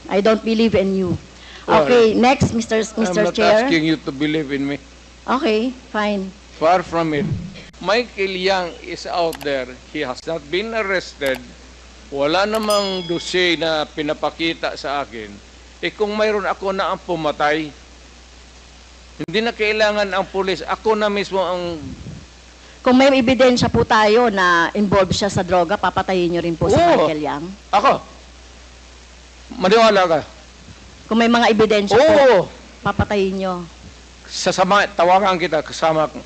I don't believe in you. Well, Okay, next, Mr. I'm not Chair. asking you to believe in me. Okay, fine. Far from it. Michael Yang is out there. He has not been arrested. Wala namang dossier na pinapakita sa akin. Kung mayroon ako na ang pumatay, hindi na kailangan ang pulis. Ako na mismo ang... Kung may ebidensya po tayo na involved siya sa droga, papatayin niyo rin po si Michael Yang? Ako? Maniwala ka? Kung may mga ebidensya po, papatayin niyo? Sasama, tawagan kita, kasama ko.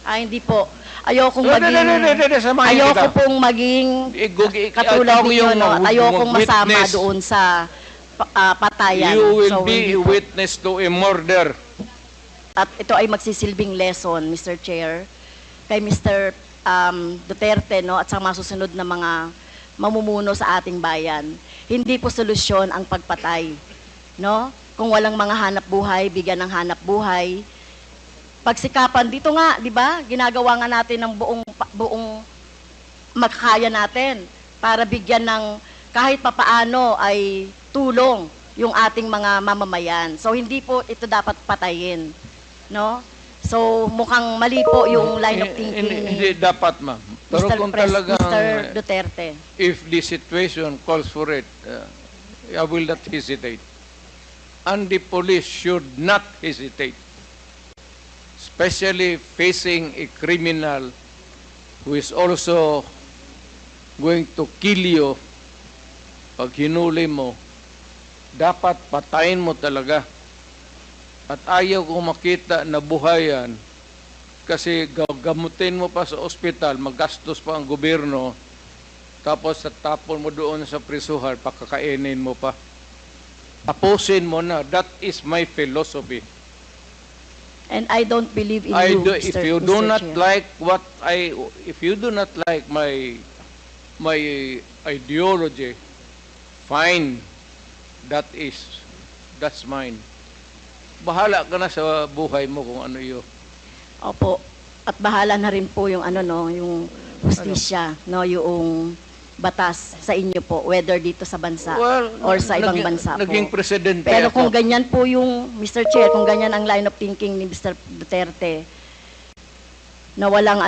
Hindi po. Ayokong pong maging katulad ninyo, no? Ayokong masama doon sa patayan. You will be a witness to a murder. At ito ay magsisilbing lesson, Mr. Chair, kay Mr. Duterte, no, at sa mga susunod na mga mamumuno sa ating bayan. Hindi po solusyon ang pagpatay, no? Kung walang mga hanap buhay, bigyan ng hanap buhay. Pagsikapan dito nga, di ba? Ginagawa nga natin ng buong makakaya natin para bigyan ng kahit papaano ay tulong yung ating mga mamamayan. So hindi po ito dapat patayin, no? So mukhang mali po yung line of thinking Hindi dapat, ma'am. Pero kung talagang Mr. Duterte. If the situation calls for it, I will not hesitate. And the police should not hesitate. Especially facing a criminal who is also going to kill you. Pag hinuli mo, dapat patayin mo talaga. At ayaw ko makita na buhayan kasi gamutin mo pa sa ospital, magastos pa ang gobyerno, tapos tapon mo doon sa prisuhan, pakakainin mo pa. Tapusin mo na. That is my philosophy. And I don't believe in you, If you do not like if you do not like my ideology, fine. That's mine. Bahala ka na sa buhay mo kung ano yun. Opo. At bahala na rin po yung yung justisya, no, yung batas sa inyo po, whether dito sa bansa or sa ibang bansa po. Naging presidente Pero kung ako. ganyan po yung, Mr. Chair, kung ganyan ang line of thinking ni Mr. Duterte, na walang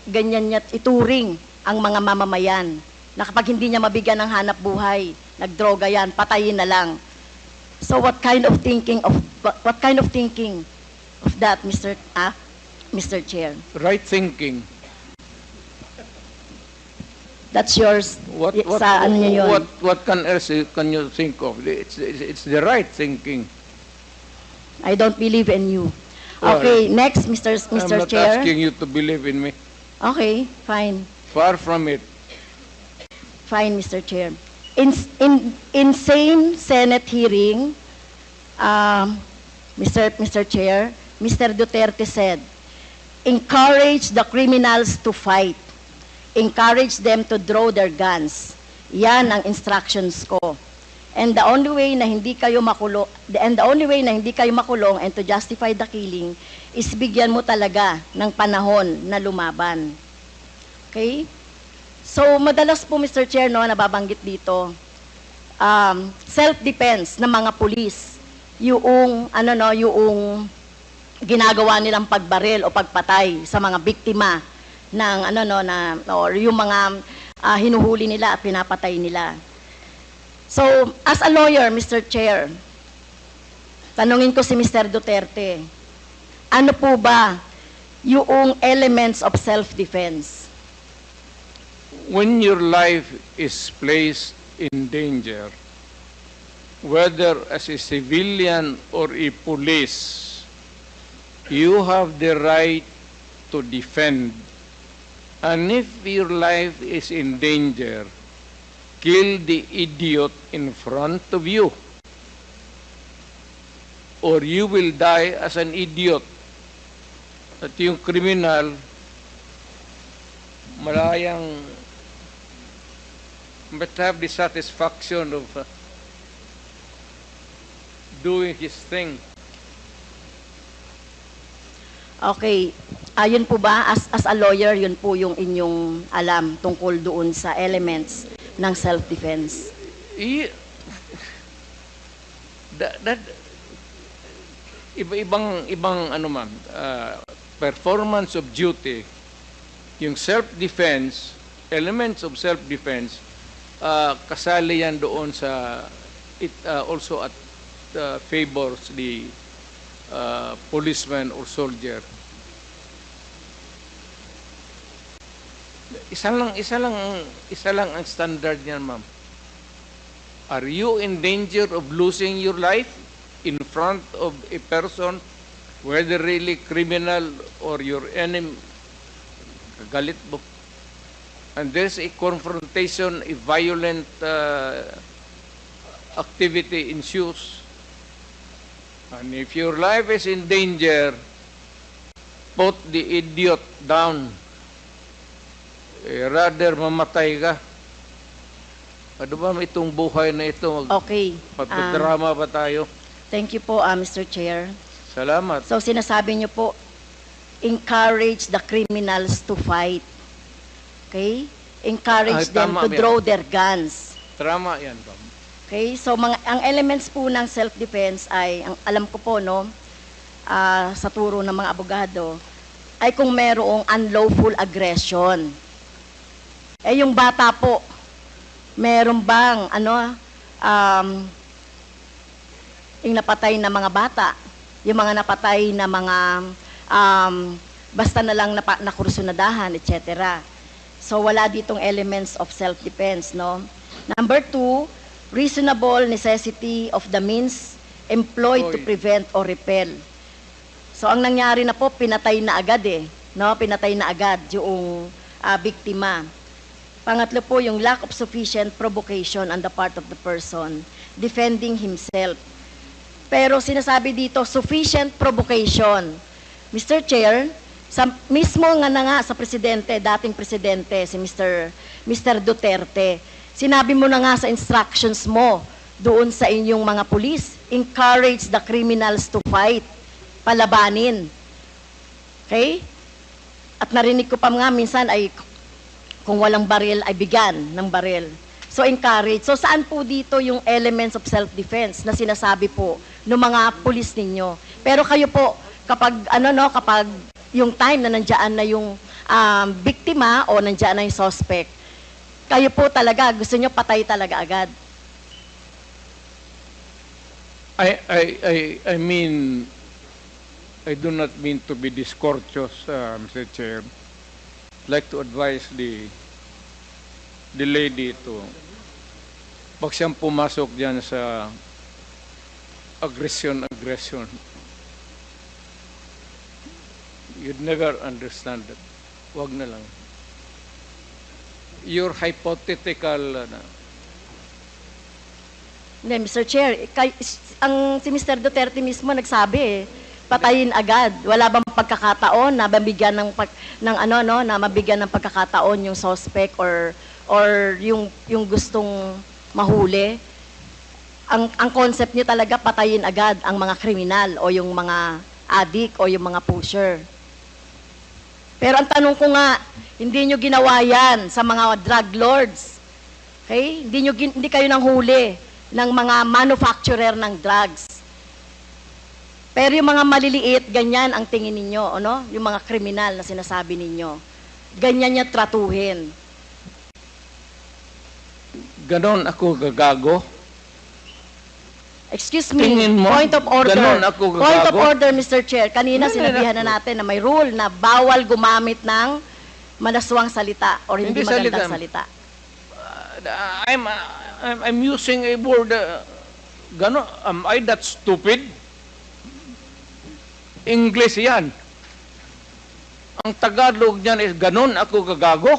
ganyan niya ituring ang mga mamamayan, na kapag hindi niya mabigyan ng hanap buhay, nagdroga yan, patayin na lang. So what kind of thinking of that, Mr. Chair? Right thinking. That's yours. What else can you think of? It's the right thinking. I don't believe in you. Well, Okay, next, Mr. I'm not Chair. asking you to believe in me. Okay, fine. Far from it. Fine, Mr. Chair. In same Senate hearing, Mr. Chair, Mr. Duterte said, encourage the criminals to fight. Encourage them to draw their guns. Yan ang instructions ko. And the only way na hindi kayo makulong, and to justify the killing is bigyan mo talaga ng panahon na lumaban. Okay? So, madalas po, Mr. Chair, no, nababanggit dito, self-defense ng mga pulis, yung ginagawa nilang pagbaril o pagpatay sa mga biktima ng or yung mga hinuhuli nila at pinapatay nila. So, as a lawyer, Mr. Chair, tanungin ko si Mr. Duterte, ano po ba yung elements of self-defense? When your life is placed in danger, whether as a civilian or a police, you have the right to defend. And if your life is in danger, kill the idiot in front of you, or you will die as an idiot. At yung criminal, malayang but have the satisfaction of doing his thing. Okay. Yun po ba, as a lawyer, yun po yung inyong alam tungkol doon sa elements ng self-defense? that ibang ano ma'am, performance of duty, yung self-defense, elements of self-defense, kasali yan doon sa, it also at favors the policeman or soldier. Isa lang ang standard niyan, ma'am. Are you in danger of losing your life in front of a person, whether really criminal or your enemy, galit mo, and there's a confrontation, a violent activity ensues, and if your life is in danger, put the idiot down. Rather mamatay ka. Ano ba itong buhay na ito? Okay. Pagdrama ba tayo? Thank you po, Mr. Chair. Salamat. So sinasabi niyo po, encourage the criminals to fight. Okay? Encourage them tama to yan. draw their guns. Tama yan, ma'am. Okay? So ang elements po ng self-defense ay, ang alam ko po, no, sa turo ng mga abogado, ay kung merong unlawful aggression. Eh yung bata po, meron bang yung napatay na mga bata, yung mga napatay na mga basta na lang nakursunadahan, etc. So wala ditong elements of self-defense, no? Number 2, reasonable necessity of the means employed to prevent or repel. So ang nangyari na po, pinatay na agad no? Pinatay na agad yung biktima. Pangatlo po, yung lack of sufficient provocation on the part of the person defending himself. Pero sinasabi dito, sufficient provocation. Mr. Chair, mismo nga sa presidente, dating presidente, si Mr. Duterte, sinabi mo na nga sa instructions mo doon sa inyong mga pulis, encourage the criminals to fight, palabanin. Okay? At narinig ko pa nga minsan ay kung walang baril ay bigyan ng baril. So encourage. So saan po dito yung elements of self-defense na sinasabi po ng mga pulis ninyo? Pero kayo po, kapag kapag yung time na nandiyan na yung biktima o nandiyan na yung suspect, kayo po talaga gusto nyo patay talaga agad. I mean, I do not mean to be discourteous, Mr. Chair. Like to advise the lady to, pag siyang pumasok dyan sa aggression, you'd never understand that. Wag na lang. Your hypothetical Hindi, Mr. Chair, si Mr. Duterte mismo nagsabi patayin agad. Wala bang pagkakataon na mabigyan na mabigyan ng pagkakataon yung suspect or yung gustong mahuli? Ang concept niyo talaga patayin agad ang mga kriminal o yung mga addict o yung mga pusher. Pero ang tanong ko nga, hindi niyo ginawa yan sa mga drug lords. Okay? Hindi kayo nang huli ng mga manufacturer ng drugs. Pero yung mga maliliit, ganyan ang tingin ninyo, ano? Yung mga kriminal na sinasabi ninyo. Ganyan niya tratuhin. ganon ako gagago. Excuse me, Tingin mo, point of order. ganon ako gagago? Point of order, Mr. Chair. Kanina Hindi sinabihan na na natin na may rule na bawal gumamit ng manaswang salita or hindi magandang salita. I'm using a word, ganon, am I that stupid? English yan. Ang Tagalog niyan is ganon ako gagago.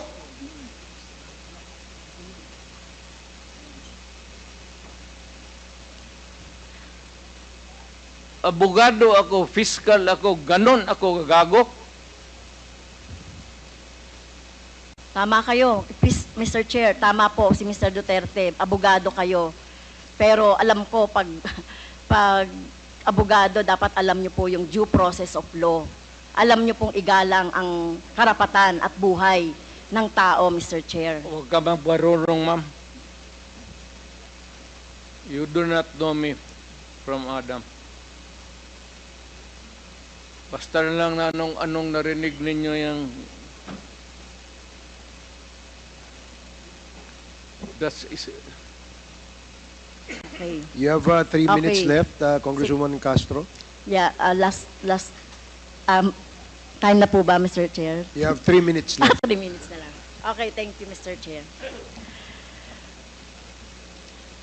Abogado ako, fiscal ako, ganon ako gagago. Tama kayo, Mr. Chair, tama po si Mr. Duterte, abogado kayo. Pero alam ko, pag abogado, dapat alam niyo po yung due process of law. Alam niyo pong igalang ang karapatan at buhay ng tao, Mr. Chair. Huwag ka magbarurong, ma'am. You do not know me. from Adam. Basta na lang na anong narinig ninyo yung that's is Okay. You have 3 minutes Okay. left, Congresswoman Castro. Yeah, last time na po ba, Mr. Chair? You have 3 minutes left. 3 minutes na lang. Okay, thank you, Mr. Chair.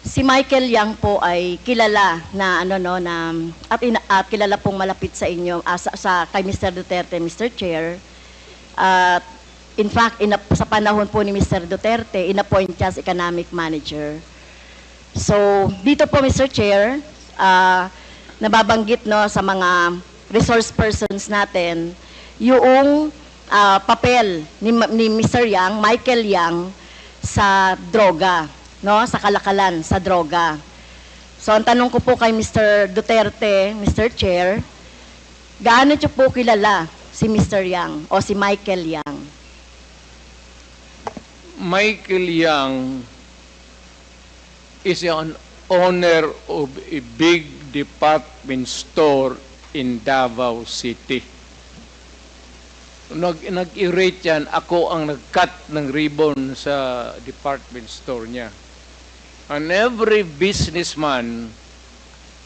Si Michael Yang po ay kilala na at kilala pong malapit sa inyo kay Mr. Duterte, Mr. Chair. At in fact, sa panahon po ni Mr. Duterte, inappoint siya as economic manager. So, dito po, Mr. Chair, nababanggit sa mga resource persons natin yung papel ni Mr. Yang, Michael Yang, sa droga, sa kalakalan, sa droga. So, ang tanong ko po kay Mr. Duterte, Mr. Chair, gaano niyo po kilala si Mr. Yang o si Michael Yang? Michael Yang is an owner of a big department store in Davao City. Nag-irate yan, ako ang nag-cut ng ribbon sa department store niya. And every businessman,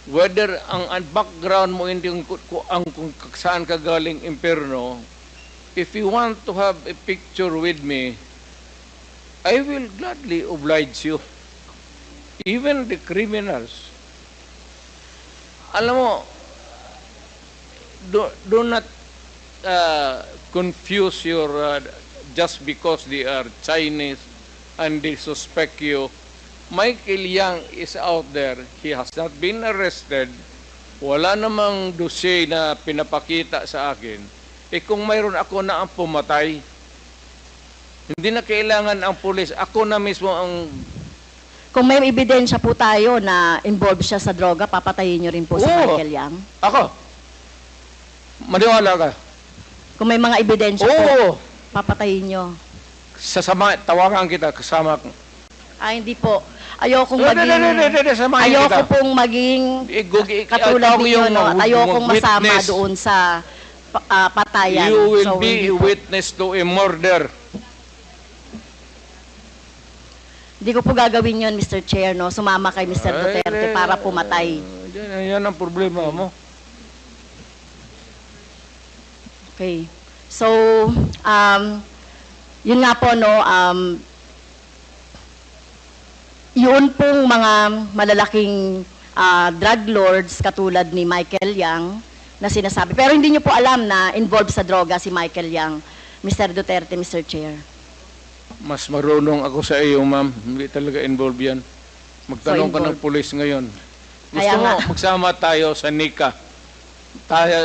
whether ang background mo hindi kung saan ka galing impyerno, if you want to have a picture with me, I will gladly oblige you. Even the criminals. Alam mo, do not confuse your, just because they are Chinese and they suspect you. Michael Yang is out there. He has not been arrested. Wala namang dossier na pinapakita sa akin. Kung mayroon ako na ang pumatay, hindi na kailangan ang pulis. Ako na mismo ang... Kung may ebidensya po tayo na involved siya sa droga, papatayin niyo rin po si Michael Yang? Ako? Maniwala ka? Kung may mga ebidensya po, papatayin niyo? Tawagan kita, kasama ko. Hindi po. Ayokong pong maging katulad niyo, at ayokong masama doon sa patayan. You will be a witness to a murder. Hindi ko po gagawin yun, Mr. Chair, sumama kay Mr. Duterte para pumatay. Yan ang problema mo. Okay. So, yun nga po, yun pong mga malalaking drug lords katulad ni Michael Yang na sinasabi. Pero hindi nyo po alam na involved sa droga si Michael Yang, Mr. Duterte, Mr. Chair. Mas marunong ako sa iyo, ma'am. Hindi talaga involved yan. Magtanong ka ng pulis ngayon. Gusto mo, magsama tayo sa NICA.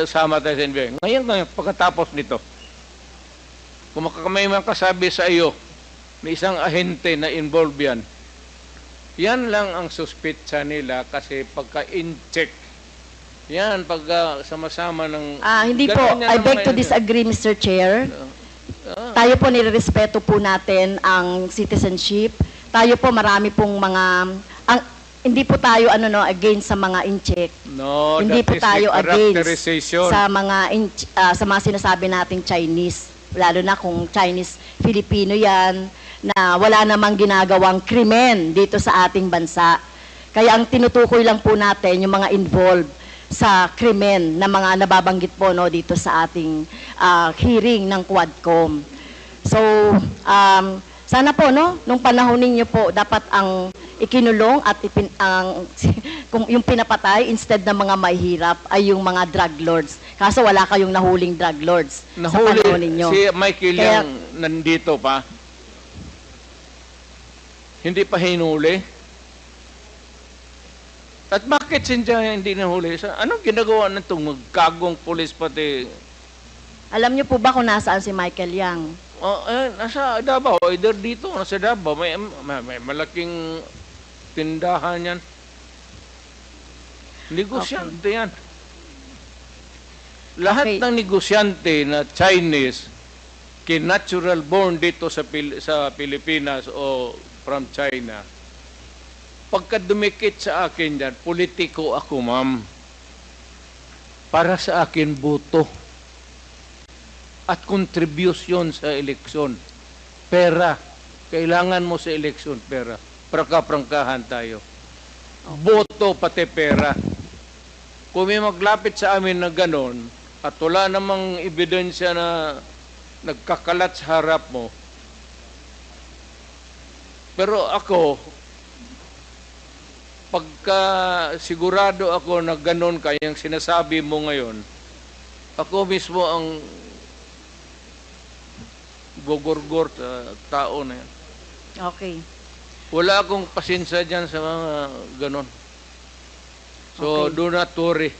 Sama tayo sa NBI. Ngayon, pagkatapos nito, kung may makasabi sa iyo, may isang ahente na involved yan, yan lang ang suspitsa nila kasi pagka-in-check, yan, pag sama-sama ng... Hindi po. I beg to disagree, Mr. Chair. Tayo po nirerespeto po natin ang citizenship. Tayo po marami pong mga hindi po tayo against sa mga in-check. No, hindi po tayo against sa mga sinasabi nating Chinese, lalo na kung Chinese Filipino 'yan na wala namang ginagawang krimen dito sa ating bansa. Kaya ang tinutukoy lang po natin yung mga involved sa krimen na mga nababanggit po dito sa ating hearing ng Quadcom. So, sana po nung panahon ninyo po dapat ang ikinulong at kung yung pinapatay instead ng mga mahihirap ay yung mga drug lords. Kaso wala kayong nahuling drug lords sa panahon ninyo. Si Michael Yang nandito pa. Hindi pa hinuli. At bakit siya hindi nahuli? Anong ginagawa na itong magkagong pulis pati? Alam niyo po ba kung nasaan si Michael Yang? Nasa Davao. Either dito, nasa Davao. May malaking tindahan yan. Negosyante yan. Lahat ng negosyante na Chinese, natural born dito sa Pilipinas o from China, pagka dumikit sa akin yan, politiko ako, ma'am. Para sa akin, boto. At contribution sa eleksyon. Pera. Kailangan mo sa eleksyon, pera. Prangka-prangkahan tayo. Boto pati pera. Kung may maglapit sa amin na ganon, at wala namang ebidensya na nagkakalat sa harap mo, pero ako, pagka sigurado ako na ganon kayang sinasabi mo ngayon, ako mismo ang gogorgor sa tao na yan. Okay. Wala akong pasensya dyan sa mga ganon. So, Okay. do not worry.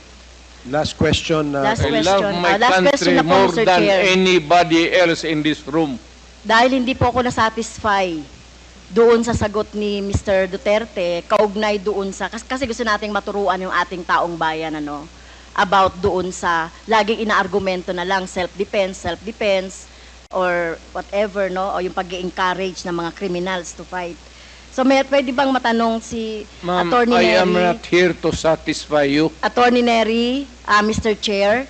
Last question. Last I love question. my Last question country na po, more Mr. than Chair. anybody else in this room. Dahil hindi po ako nasatisfy doon sa sagot ni Mr. Duterte, kaugnay doon sa, kasi gusto nating maturuan yung ating taong bayan, ano, about doon sa, laging inaargumento na lang, self-defense, or whatever, no, o yung pag-encourage ng mga criminals to fight. So, pwede bang matanong si Ma'am, Attorney I am Neri? not here to satisfy you. Attorney Neri, Mr. Chair,